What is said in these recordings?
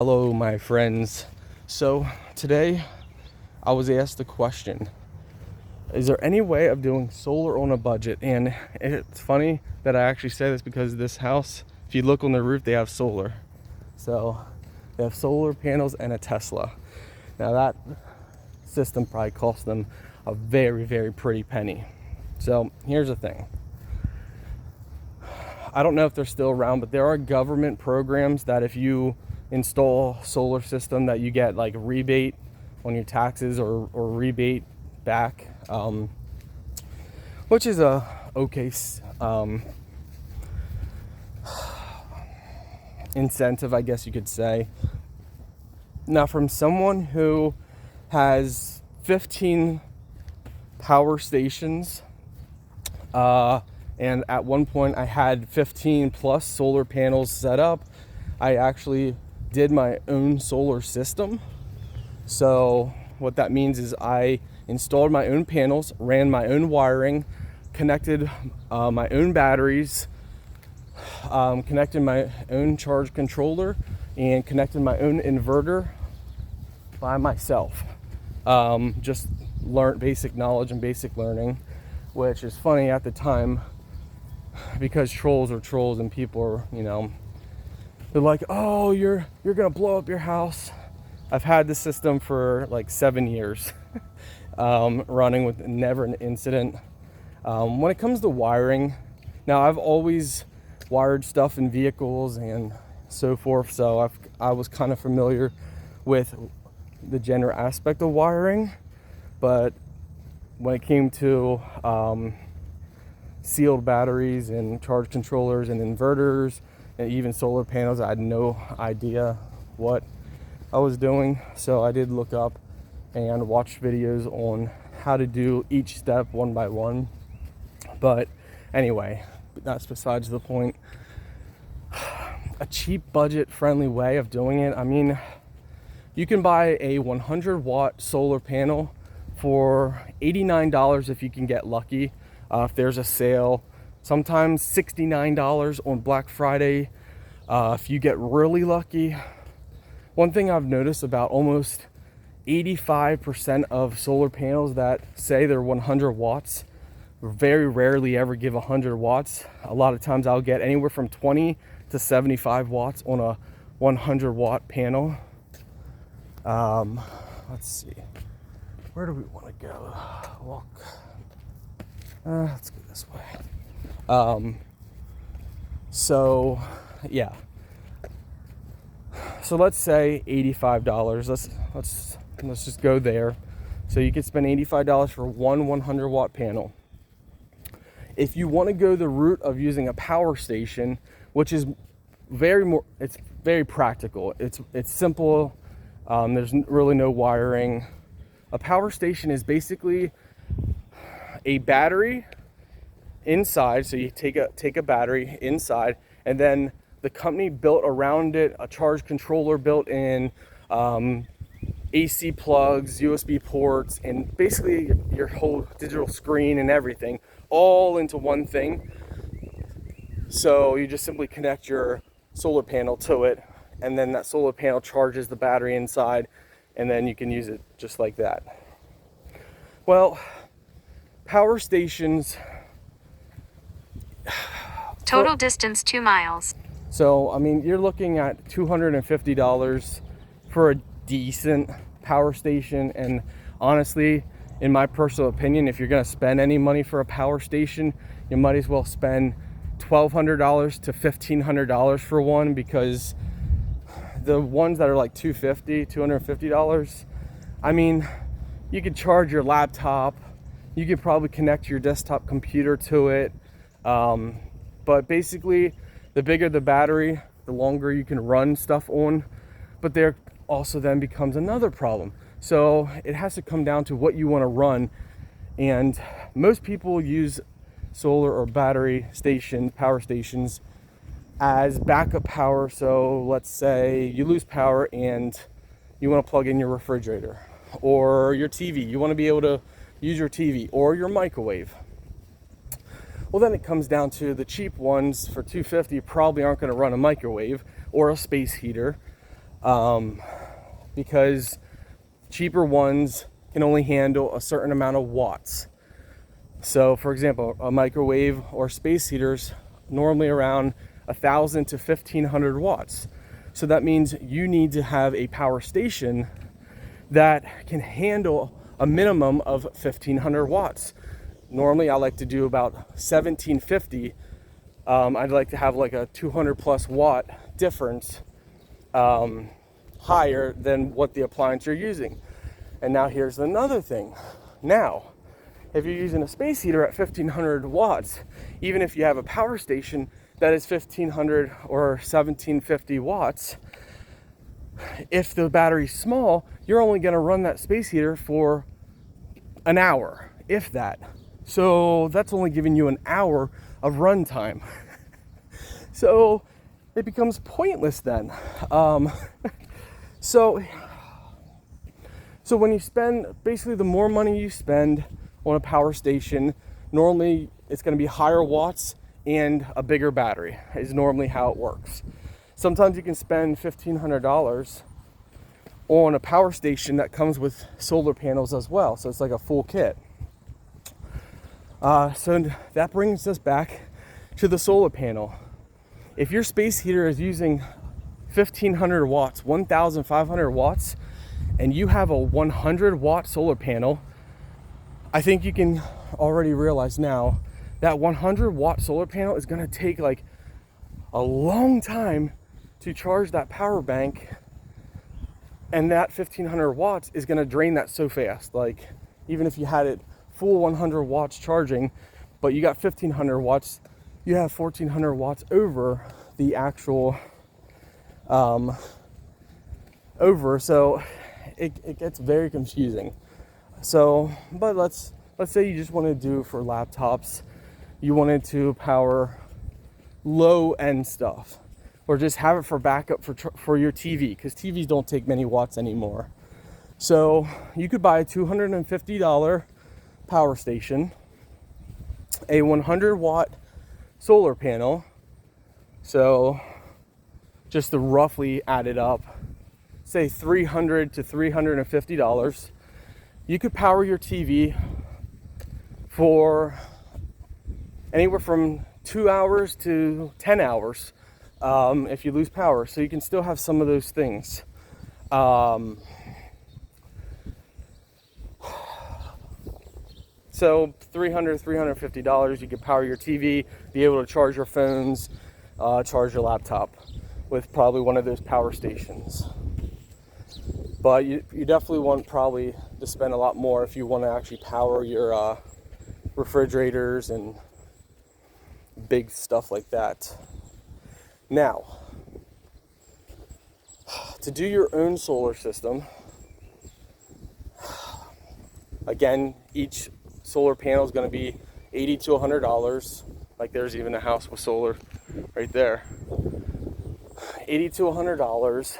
Hello, my friends. So today I was asked the question, is there any way of doing solar on a budget? And it's funny that I actually say this because this house, if you look on the roof, they have solar. So they have solar panels and a Tesla. Now that system probably cost them a very, very pretty penny. So here's the thing. I don't know if they're still around, but there are government programs that if you install solar system that you get like rebate on your taxes or rebate back, which is a okay incentive, I guess you could say. Now, from someone who has 15 power stations, and at one point I had 15 plus solar panels set up, I actually did my own solar system. So what that means is I installed my own panels, ran my own wiring, connected my own batteries, connected my own charge controller, and connected my own inverter by myself. Just learned basic knowledge and basic learning, which is funny at the time because trolls are trolls and people are, they're like, oh, you're gonna blow up your house. I've had this system for like 7 years, running with never an incident. When it comes to wiring, now I've always wired stuff in vehicles and so forth, so I was kind of familiar with the general aspect of wiring, but when it came to sealed batteries and charge controllers and inverters and even solar panels, I had no idea what I was doing. So I did look up and watch videos on how to do each step one by one. But anyway, that's besides the point. A cheap, budget friendly way of doing it. I mean, you can buy a 100 watt solar panel for $89 if you can get lucky. If there's a sale, sometimes $69 on Black Friday if you get really lucky. One thing I've noticed about almost 85% of solar panels that say they're 100 watts very rarely ever give 100 watts. A lot of times I'll get anywhere from 20 to 75 watts on a 100 watt panel. Let's see, where do we want to go? Walk. Let's go this way. So yeah. So let's say $85. Let's just go there. So you could spend $85 for one 100 watt panel. If you want to go the route of using a power station, which is it's very practical. It's simple. There's really no wiring. A power station is basically a battery inside. So you take a battery inside, and then the company built around it a charge controller built in, AC plugs, USB ports, and basically your whole digital screen and everything all into one thing. So you just simply connect your solar panel to it, and then that solar panel charges the battery inside, and then you can use it just like that. Well, power stations. Total distance 2 miles. So, I mean, you're looking at $250 for a decent power station. And honestly, in my personal opinion, if you're going to spend any money for a power station, you might as well spend $1,200 to $1,500 for one, because the ones that are like $250, I mean, you could charge your laptop, you could probably connect your desktop computer to it, but basically the bigger the battery, the longer you can run stuff on. But there also then becomes another problem. So it has to come down to what you want to run. And most people use solar or battery power stations as backup power. So let's say you lose power and you want to plug in your refrigerator or your TV. You want to be able to use your TV or your microwave. Well, then it comes down to the cheap ones for $250 probably aren't going to run a microwave or a space heater. because cheaper ones can only handle a certain amount of watts. So for example, a microwave or space heaters normally around 1,000 to 1,500 watts. So that means you need to have a power station that can handle a minimum of 1,500 watts. Normally I like to do about 1,750. I'd like to have like a 200 plus watt difference higher than what the appliance you're using. And now here's another thing. Now, if you're using a space heater at 1,500 watts, even if you have a power station that is 1,500 or 1,750 watts, if the battery's small, you're only going to run that space heater for an hour, if that. So that's only giving you an hour of run time. So it becomes pointless then. So when you spend, basically the more money you spend on a power station, normally it's going to be higher watts and a bigger battery is normally how it works. Sometimes you can spend $1,500 on a power station that comes with solar panels as well. So it's like a full kit. So that brings us back to the solar panel. If your space heater is using 1,500 watts, 1,500 watts, and you have a 100 watt solar panel, I think you can already realize now that 100 watt solar panel is going to take like a long time to charge that power bank, and that 1,500 watts is going to drain that so fast. Like even if you had it full 100 watts charging, but you got 1,500 watts, you have 1,400 watts over the actual so it gets very confusing. So, but let's say you just want to do for laptops, you wanted to power low end stuff, or just have it for backup for your TV, because TVs don't take many watts anymore. So you could buy a $250 power station, a 100 watt solar panel. So just to roughly add it up, say $300 to $350. You could power your TV for anywhere from 2 hours to 10 hours if you lose power. So you can still have some of those things. So $300, $350, you could power your TV, be able to charge your phones, charge your laptop with probably one of those power stations. But you definitely want probably to spend a lot more if you want to actually power your refrigerators and big stuff like that. Now, to do your own solar system, again, each solar panel is going to be $80 to $100. Like there's even a house with solar right there. $80 to $100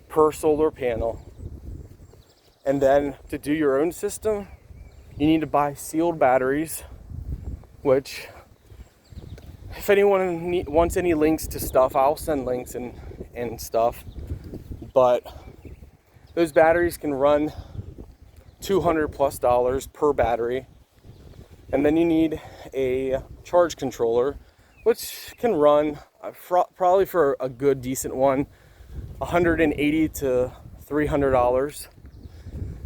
per solar panel. And then to do your own system, you need to buy sealed batteries, which if anyone wants any links to stuff, I'll send links and stuff. But those batteries can run $200+ per battery. And then you need a charge controller, which can run probably for a good decent one, $180 to $300.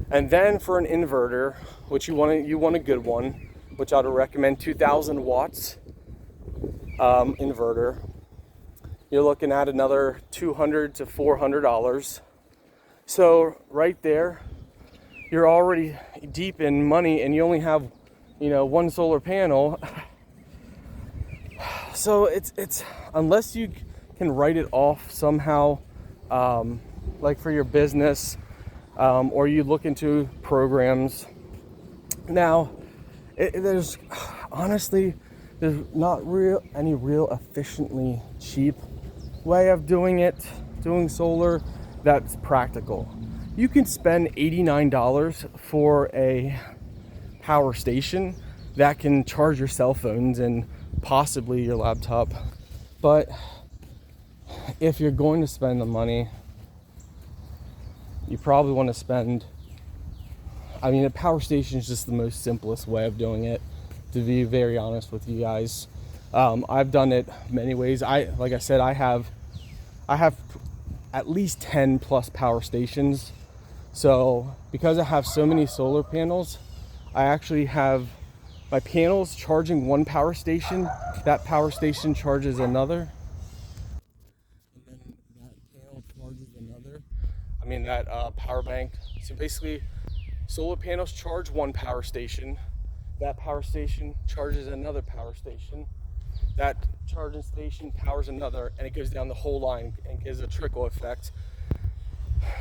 And then for an inverter, which you want a good one, which I'd recommend 2,000 watts inverter, you're looking at another $200 to $400. So right there, you're already deep in money, and you only have, one solar panel. So it's unless you can write it off somehow, like for your business, or you look into programs. Now, there's not any real efficiently cheap way of doing solar that's practical. You can spend $89 for a power station that can charge your cell phones and possibly your laptop. But if you're going to spend the money, you probably want to spend, I mean, a power station is just the most simplest way of doing it, to be very honest with you guys. I've done it many ways. Like I said, I have at least 10 plus power stations. So because I have so many solar panels, I actually have my panels charging one power station, that power station charges another, and then that panel charges another. I mean, that power bank. So basically, solar panels charge one power station, that power station charges another power station, that charging station powers another, and it goes down the whole line and gives a trickle effect.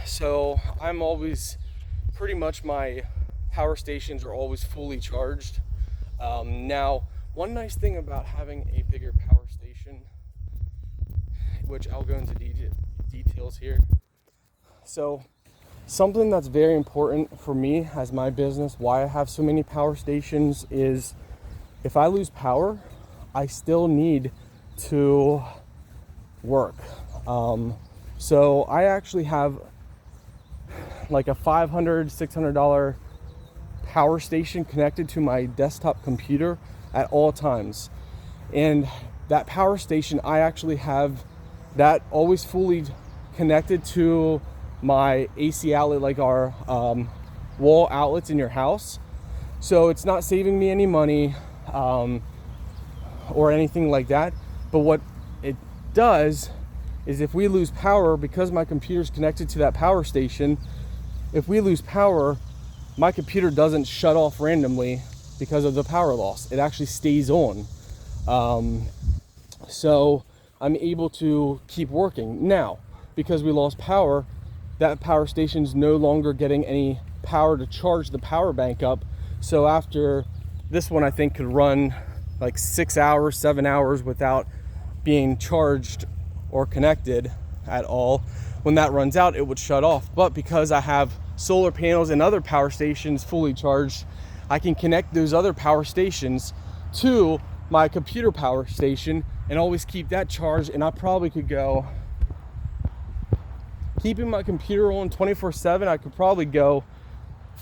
So I'm always, pretty much my power stations are always fully charged. Now, one nice thing about having a bigger power station, which I'll go into details here. So something that's very important for me as my business, why I have so many power stations, is if I lose power, I still need to work. So I actually have like a $500, $600 power station connected to my desktop computer at all times. And that power station, I actually have that always fully connected to my AC outlet, like our wall outlets in your house. So it's not saving me any money or anything like that. But what it does is, if we lose power, because my computer's connected to that power station, if we lose power, my computer doesn't shut off randomly because of the power loss. It actually stays on. So I'm able to keep working. Now, because we lost power, that power station's no longer getting any power to charge the power bank up. So after this one, I think could run like 6 hours, 7 hours without being charged or connected at all. When that runs out, it would shut off. But because I have solar panels and other power stations fully charged, I can connect those other power stations to my computer power station and always keep that charged. And I probably could go, keeping my computer on 24/7, I could probably go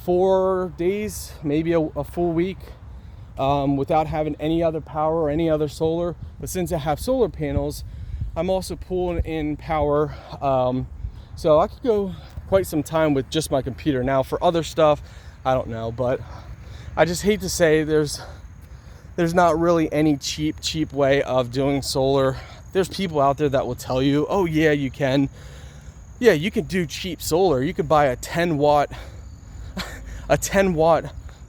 4 days, maybe a full week, without having any other power or any other solar. But since I have solar panels, I'm also pulling in power. So I could go quite some time with just my computer. Now for other stuff, I don't know, but I just hate to say there's not really any cheap way of doing solar. There's people out there that will tell you, oh yeah, you can. Yeah, you can do cheap solar. You could buy a 10 watt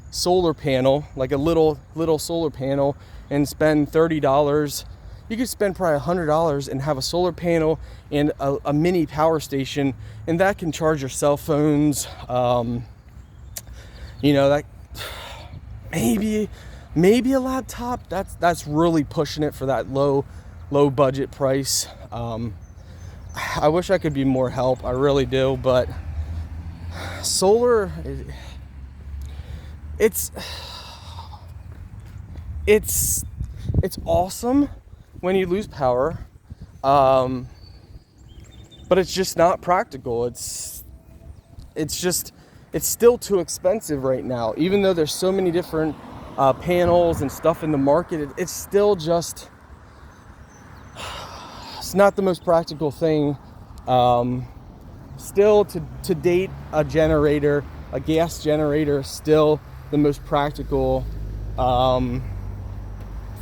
solar panel, like a little solar panel, and spend $30. You could spend probably $100 and have a solar panel and a mini power station, and that can charge your cell phones. That maybe a laptop. That's really pushing it for that low budget price. I wish I could be more help. I really do, but solar, it's awesome when you lose power, but it's just not practical. It's still too expensive right now. Even though there's so many different panels and stuff in the market, it's still just, it's not the most practical thing. Still, to date, a gas generator is still the most practical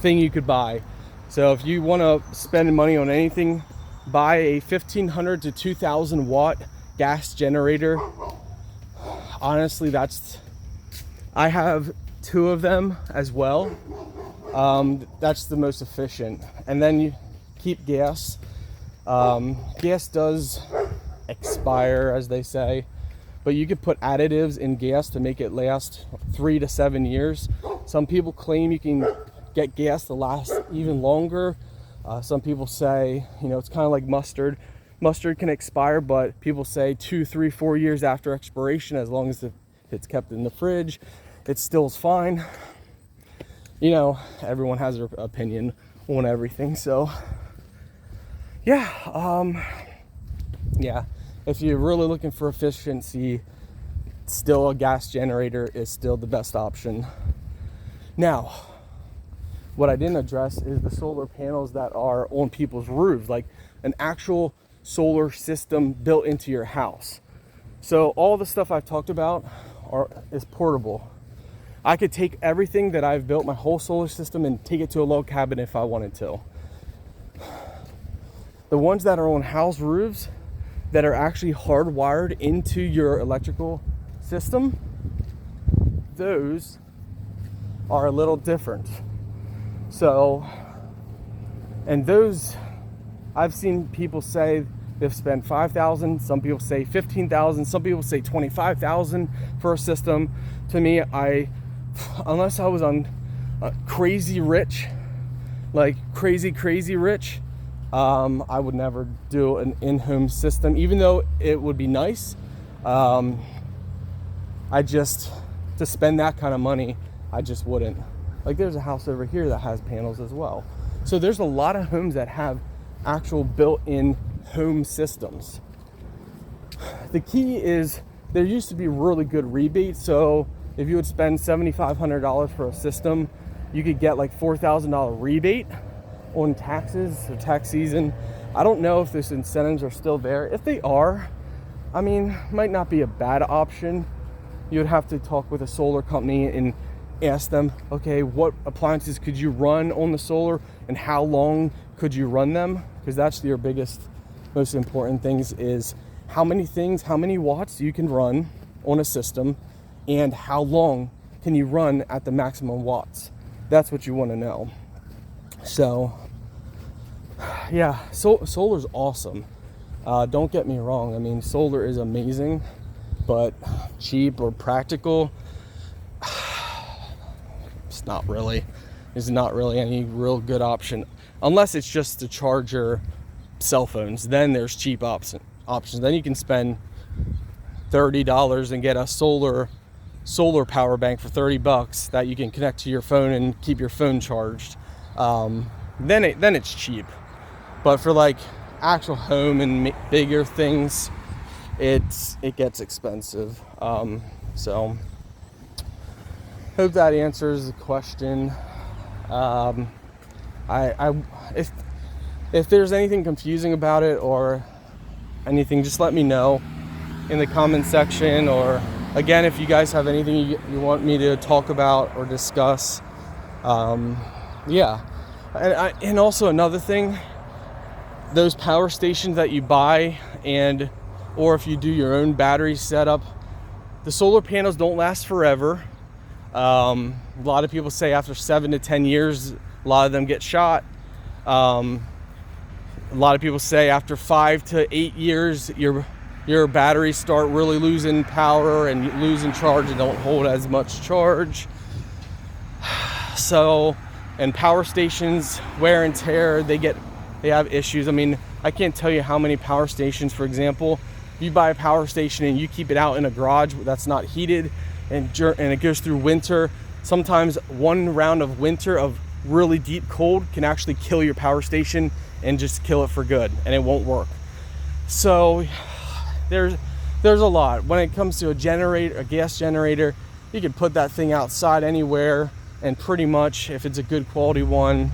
thing you could buy. So if you want to spend money on anything, buy a 1,500 to 2,000 watt gas generator. Honestly, I have 2 of them as well. That's the most efficient. And then you keep gas. Gas does expire, as they say, but you could put additives in gas to make it last 3 to 7 years. Some people claim you can get gas to last even longer. Some people say, it's kind of like mustard. Mustard can expire, but people say 2, 3, 4 years after expiration, as long as it's kept in the fridge, it still is fine. Everyone has their opinion on everything. So yeah, if you're really looking for efficiency, still a gas generator is still the best option. Now, what I didn't address is the solar panels that are on people's roofs, like an actual solar system built into your house. So all the stuff I've talked about is portable. I could take everything that I've built, my whole solar system, and take it to a log cabin if I wanted to. The ones that are on house roofs that are actually hardwired into your electrical system, those are a little different. So, and those, I've seen people say they've spent $5,000, some people say $15,000, some people say $25,000 for a system. To me, unless I was on crazy rich, like crazy rich, I would never do an in-home system, even though it would be nice. To spend that kind of money, I just wouldn't. Like, there's a house over here that has panels as well. So there's a lot of homes that have actual built-in home systems. The key is there used to be really good rebates. So if you would spend $7,500 for a system, you could get like $4,000 rebate on taxes or tax season. I don't know if those incentives are still there. If they are, I mean, might not be a bad option. You would have to talk with a solar company and ask them, okay, what appliances could you run on the solar and how long could you run them? Because that's your biggest, most important things is how many watts you can run on a system and how long can you run at the maximum watts. That's what you want to know. So yeah, solar's awesome. Don't get me wrong. I mean, solar is amazing, but cheap or practical, it's not really any real good option, unless it's just to charge your cell phones. Then there's cheap options. Then you can spend $30 and get a solar power bank for $30 that you can connect to your phone and keep your phone charged. Then it's cheap. But for like actual home and bigger things, it gets expensive. So hope that answers the question. If there's anything confusing about it or anything, just let me know in the comment section, or again, if you guys have anything you want me to talk about or discuss. Yeah. And also another thing, those power stations that you buy or if you do your own battery setup, the solar panels don't last forever. A lot of people say after 7 to 10 years, a lot of them get shot. A lot of people say after 5 to 8 years, your batteries start really losing power and losing charge and don't hold as much charge. So, and power stations, wear and tear, they have issues. I mean, I can't tell you how many power stations, for example, if you buy a power station and you keep it out in a garage that's not heated and it goes through winter, sometimes one round of winter of really deep cold can actually kill your power station and just kill it for good, and it won't work. So there's a lot. When it comes to a gas generator, you can put that thing outside anywhere, and pretty much if it's a good quality one,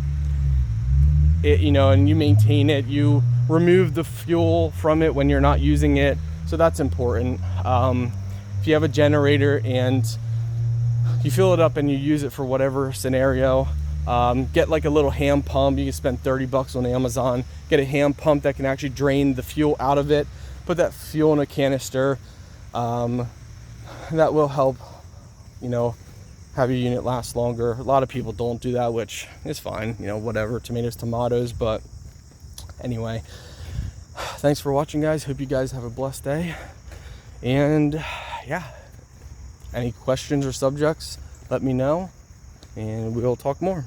and you maintain it, you remove the fuel from it when you're not using it. So that's important. If you have a generator and you fill it up and you use it for whatever scenario, get like a little hand pump. You can spend $30 on Amazon, get a hand pump that can actually drain the fuel out of it, put that fuel in a canister. That will help, have your unit last longer. A lot of people don't do that, which is fine, whatever, tomatoes, tomatoes. But anyway, thanks for watching, guys. Hope you guys have a blessed day. And yeah, any questions or subjects, let me know and we'll talk more.